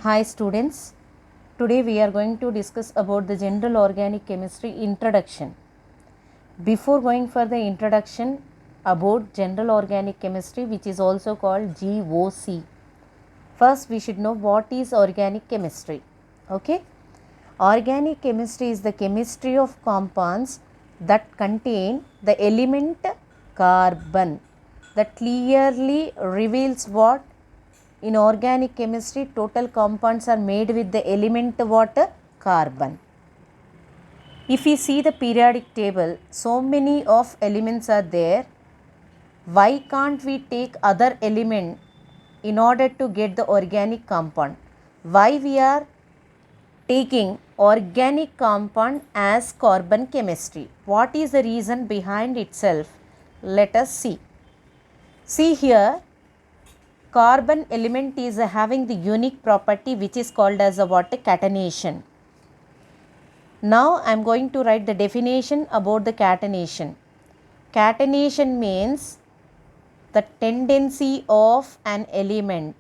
Hi students, today we are going to discuss about the general organic chemistry introduction. Before going for the introduction about general organic chemistry, which is also called GOC, first we should know what is organic chemistry. Okay, organic chemistry is the chemistry of compounds that contain the element carbon. That clearly reveals what in organic chemistry total compounds are made with the element what? Carbon. If we see the periodic table, so many of elements are there. Why can't we take other element in order to get the organic compound? Why we are taking organic compound as carbon chemistry? What is the reason behind itself? Let us see. See here, carbon element is having the unique property which is called as a what? Catenation. Now I am going to write the definition about the catenation. Catenation means the tendency of an element,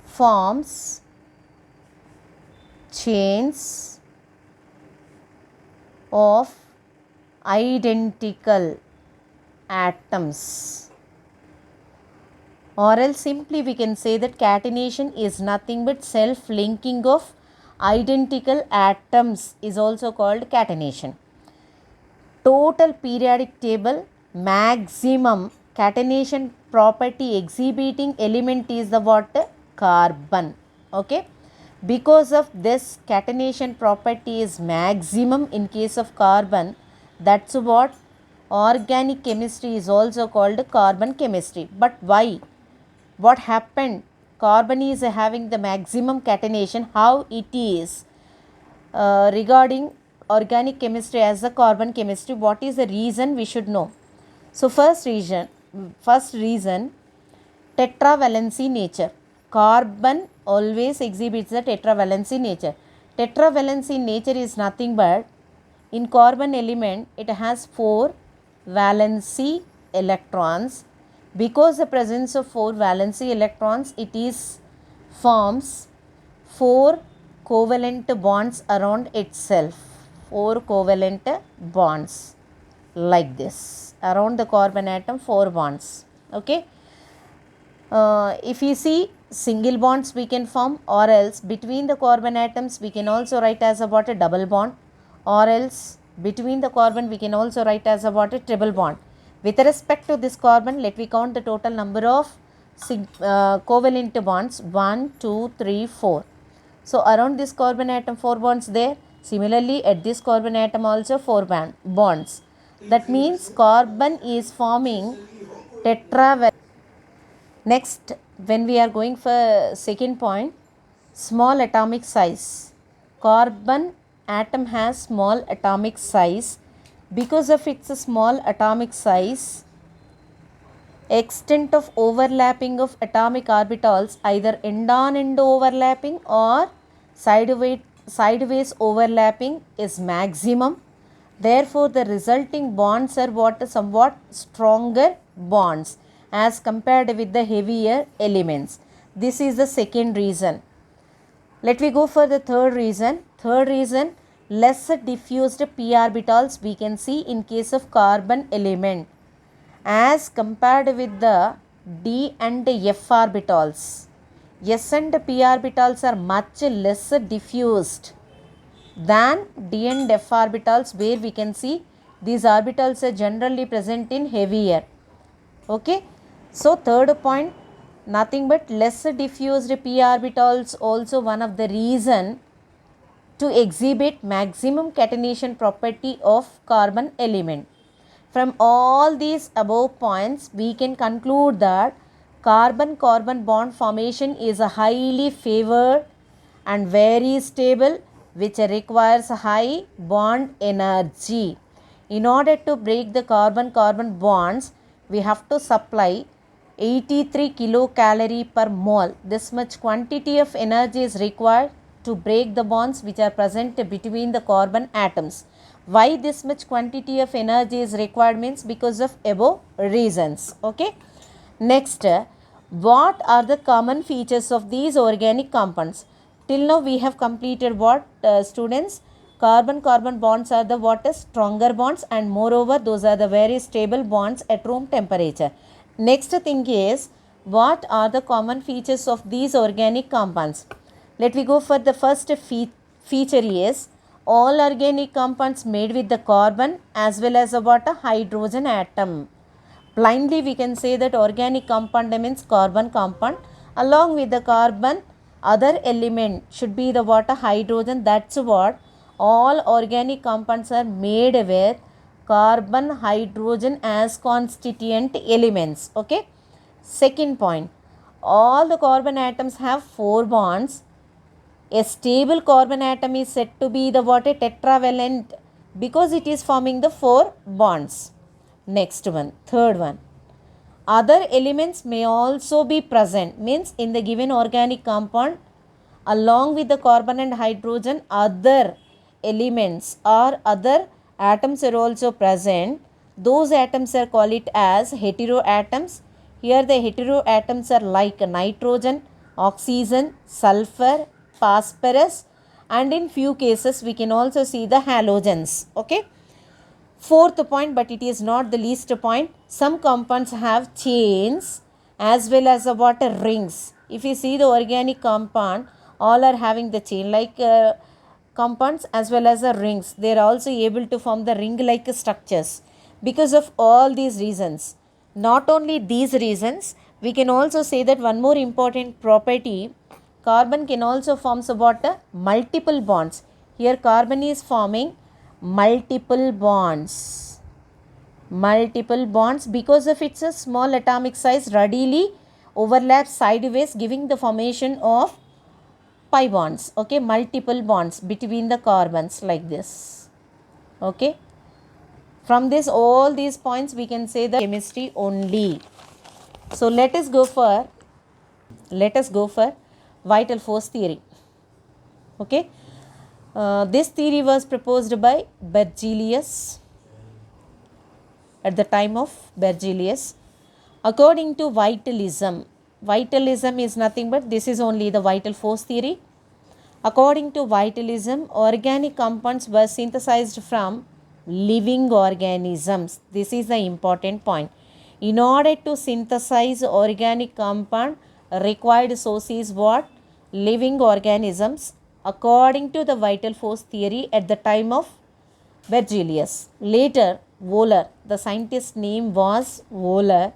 forms chains of identical atoms, or else simply we can say that catenation is nothing but self linking of identical atoms is also called catenation. Total periodic table maximum catenation property exhibiting element is the what? Carbon. Okay, because of this catenation property is maximum in case of carbon, that's what organic chemistry is also called carbon chemistry. But why? What happened? Carbon is having the maximum catenation. How it is regarding organic chemistry as a carbon chemistry? What is the reason we should know? So first reason, tetravalency nature. Carbon always exhibits the tetravalency nature. Tetravalency nature is nothing but in carbon element it has 4 valency electrons. Because the presence of 4 valency electrons, it is forms 4 covalent bonds around itself. 4 covalent bonds like this around the carbon atom, 4 bonds. Okay. If you see single bonds we can form, or else between the carbon atoms we can also write as about a double bond, or else between the carbon we can also write as about a triple bond. With respect to this carbon, let me count the total number of covalent bonds. 1, 2, 3, 4. So around this carbon atom 4 bonds there. Similarly at this carbon atom also 4 bonds. That means carbon is forming tetravalent. Next, when we are going for second point, small atomic size. Carbon atom has small atomic size. Because of its small atomic size, extent of overlapping of atomic orbitals, either end-on end overlapping or sideways overlapping, is maximum. Therefore, the resulting bonds are somewhat stronger bonds as compared with the heavier elements. This is the second reason. Let me go for the third reason. Lesser diffused p orbitals we can see in case of carbon element as compared with the d and f orbitals. S and p orbitals are much less diffused than d and f orbitals, where we can see these orbitals are generally present in heavier. Okay. So third point, nothing but less diffused p orbitals also one of the reason to exhibit maximum catenation property of carbon element. From all these above points, we can conclude that carbon-carbon bond formation is a highly favored and very stable, which requires high bond energy. In order to break the carbon-carbon bonds, we have to supply 83 kilocalorie per mole. This much quantity of energy is required to break the bonds which are present between the carbon atoms. Why this much quantity of energy is required means because of above reasons. Okay. Next, what are the common features of these organic compounds? Till now we have completed what, students? Carbon-carbon bonds are the what is stronger bonds, and moreover those are the very stable bonds at room temperature. Next thing is, what are the common features of these organic compounds? Let me go for the first feature is, all organic compounds made with the carbon as well as about a hydrogen atom. Blindly we can say that organic compound means carbon compound, along with the carbon other element should be the what, hydrogen. That's what all organic compounds are made with carbon, hydrogen as constituent elements. Okay. Second point, all the carbon atoms have 4 bonds. A stable carbon atom is said to be the what, a tetravalent, because it is forming the 4 bonds. Next one, third one, other elements may also be present, means in the given organic compound along with the carbon and hydrogen, other elements or other atoms are also present. Those atoms are called it as heteroatoms. Here the heteroatoms are like nitrogen, oxygen, sulfur, phosphorus, and in few cases we can also see the halogens. Okay. Fourth point, but it is not the least point, some compounds have chains as well as the water rings. If you see the organic compound, all are having the chain like compounds as well as the rings. They are also able to form the ring like structures. Because of all these reasons, not only these reasons, we can also say that one more important property, carbon can also form about multiple bonds. Here carbon is forming multiple bonds because of its small atomic size readily overlaps sideways, giving the formation of pi bonds. Okay, multiple bonds between the carbons like this. Okay, from this all these points we can say the chemistry only. So let us go for vital force theory. Okay. This theory was proposed by Berzelius at the time of Berzelius. According to vitalism is nothing but this is only the vital force theory. According to vitalism, organic compounds were synthesized from living organisms. This is the important point. In order to synthesize organic compound, required source is what? Living organisms, according to the vital force theory at the time of Berzelius. Later, Wohler, the scientist's name was Wohler,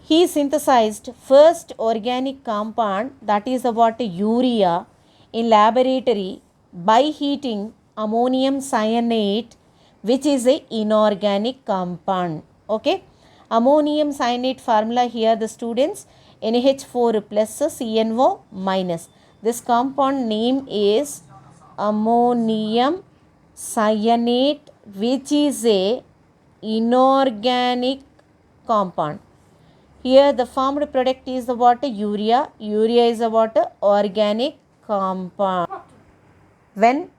he synthesized first organic compound, that is about urea, in laboratory by heating ammonium cyanate, which is a inorganic compound. Okay, ammonium cyanate formula here the students, NH4 plus CNO minus. This compound name is ammonium cyanate, which is a inorganic compound. Here the formed product is the what? Urea. Urea is a what? Organic compound. When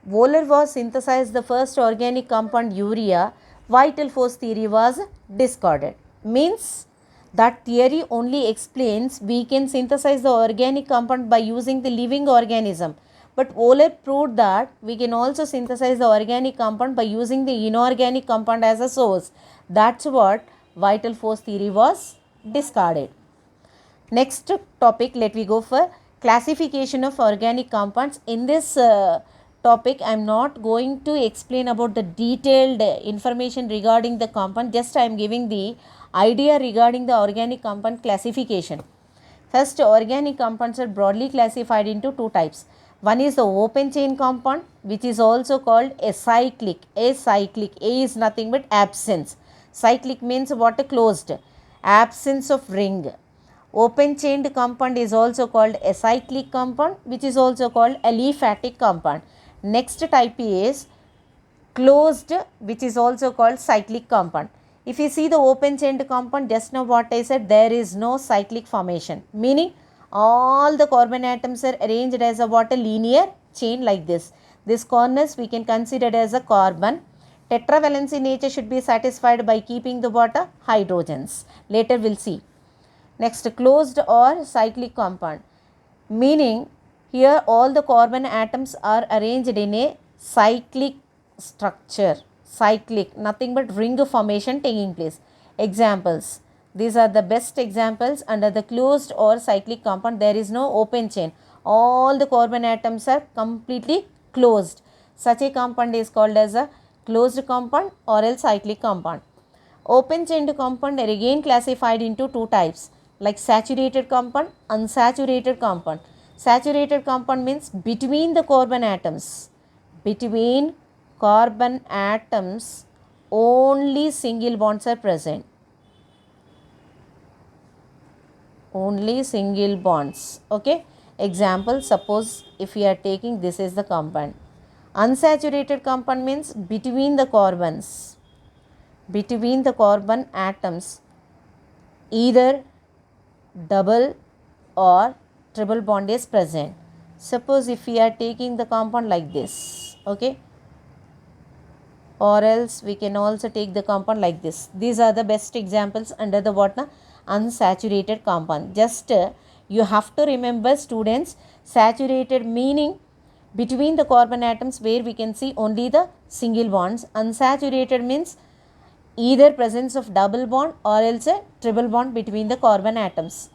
Wohler was synthesized the first organic compound urea, vital force theory was discarded. Means that theory only explains we can synthesize the organic compound by using the living organism. But Wohler proved that we can also synthesize the organic compound by using the inorganic compound as a source. That's what vital force theory was discarded. Next topic, let me go for classification of organic compounds. In this topic, I am not going to explain about the detailed information regarding the compound. Just I am giving the idea regarding the organic compound classification. First, organic compounds are broadly classified into two types. One is the open chain compound, which is also called acyclic. Acyclic, A is nothing but absence. Cyclic means what? Closed. Absence of ring. Open chained compound is also called acyclic compound, which is also called aliphatic compound. Next type is closed, which is also called cyclic compound. If you see the open chained compound, just now what I said, there is no cyclic formation, meaning all the carbon atoms are arranged as a what? A linear chain like this. This corners we can consider as a carbon. Tetravalency nature should be satisfied by keeping the water hydrogens. Later we'll see. Next, closed or cyclic compound, meaning here all the carbon atoms are arranged in a cyclic structure. Cyclic, nothing but ring formation taking place. Examples, these are the best examples. Under the closed or cyclic compound, there is no open chain. All the carbon atoms are completely closed. Such a compound is called as a closed compound or else cyclic compound. Open chained compound are again classified into two types, like saturated compound, unsaturated compound. Saturated compound means between the carbon atoms. Between carbon atoms, only single bonds are present. Only single bonds. Okay. Example, suppose if we are taking, this is the compound. Unsaturated compound means between the carbons. Between the carbon atoms, either double or triple bond is present. Suppose if we are taking the compound like this, okay, or else we can also take the compound like this. These are the best examples under the what? Unsaturated compound. Just you have to remember, students, saturated meaning between the carbon atoms where we can see only the single bonds. Unsaturated means either presence of double bond or else a triple bond between the carbon atoms.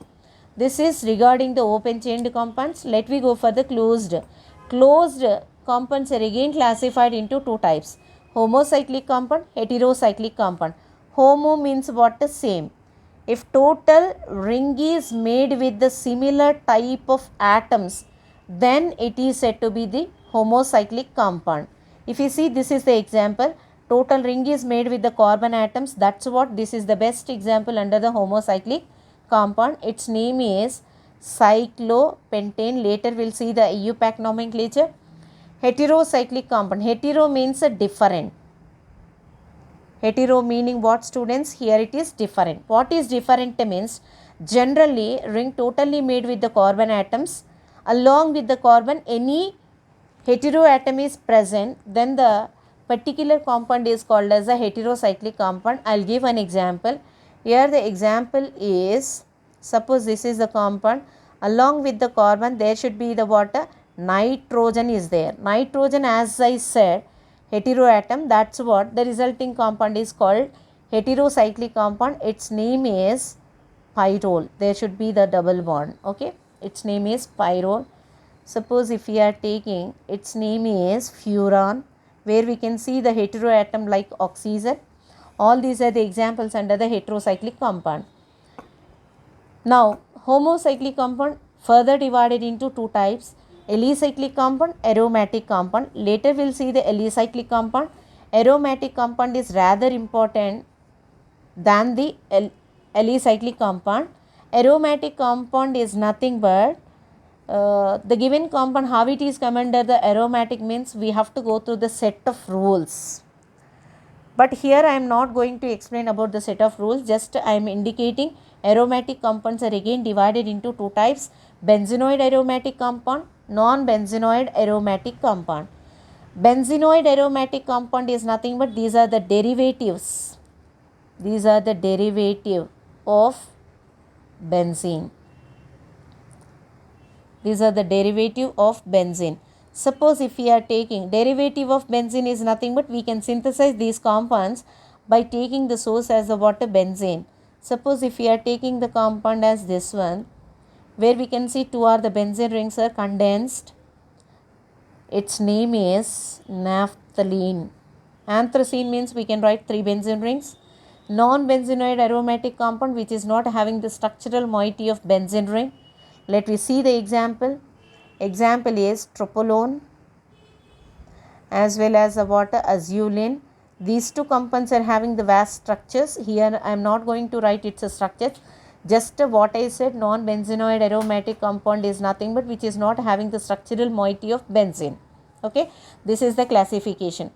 This is regarding the open chained compounds. Let me go for the closed. Closed compounds are again classified into two types, homocyclic compound, heterocyclic compound. Homo means what? The same. If total ring is made with the similar type of atoms, then it is said to be the homocyclic compound. If you see, this is the example. Total ring is made with the carbon atoms. That's what, this is the best example under the homocyclic compound. Its name is cyclopentane. Later we'll see the IUPAC nomenclature. Heterocyclic compound. Hetero means a different. Hetero meaning what, students? Here it is different. What is different means generally ring totally made with the carbon atoms. Along with the carbon, any heteroatom is present, then the particular compound is called as a heterocyclic compound. I'll give an example. Here the example is, suppose this is the compound, along with the carbon there should be the water, nitrogen is there. Nitrogen, as I said, heteroatom, that's what the resulting compound is called heterocyclic compound. Its name is pyrrole. There should be the double bond. Okay, its name is pyrrole. Suppose if we are taking, its name is furan, where we can see the heteroatom like oxygen. All these are the examples under the heterocyclic compound. Now, homocyclic compound further divided into two types, alicyclic compound, aromatic compound. Later we'll see the alicyclic compound. Aromatic compound is rather important than the alicyclic compound. Aromatic compound is nothing but the given compound, how it is come under the aromatic means we have to go through the set of rules. But here I am not going to explain about the set of rules, just I am indicating aromatic compounds are again divided into two types, benzenoid aromatic compound, non-benzenoid aromatic compound. Benzenoid aromatic compound is nothing but these are the derivatives. These are the derivative of benzene. These are the derivative of benzene. Suppose if we are taking derivative of benzene is nothing but we can synthesize these compounds by taking the source as the water benzene. Suppose if we are taking the compound as this one, where we can see two are the benzene rings are condensed. Its name is naphthalene. Anthracene means we can write 3 benzene rings. Non-benzenoid aromatic compound which is not having the structural moiety of benzene ring. Let me see the example. Example is tropolone as well as the water azulene. These two compounds are having the vast structures. Here I am not going to write its structure. Just what I said, non-benzenoid aromatic compound is nothing but which is not having the structural moiety of benzene. Okay, this is the classification.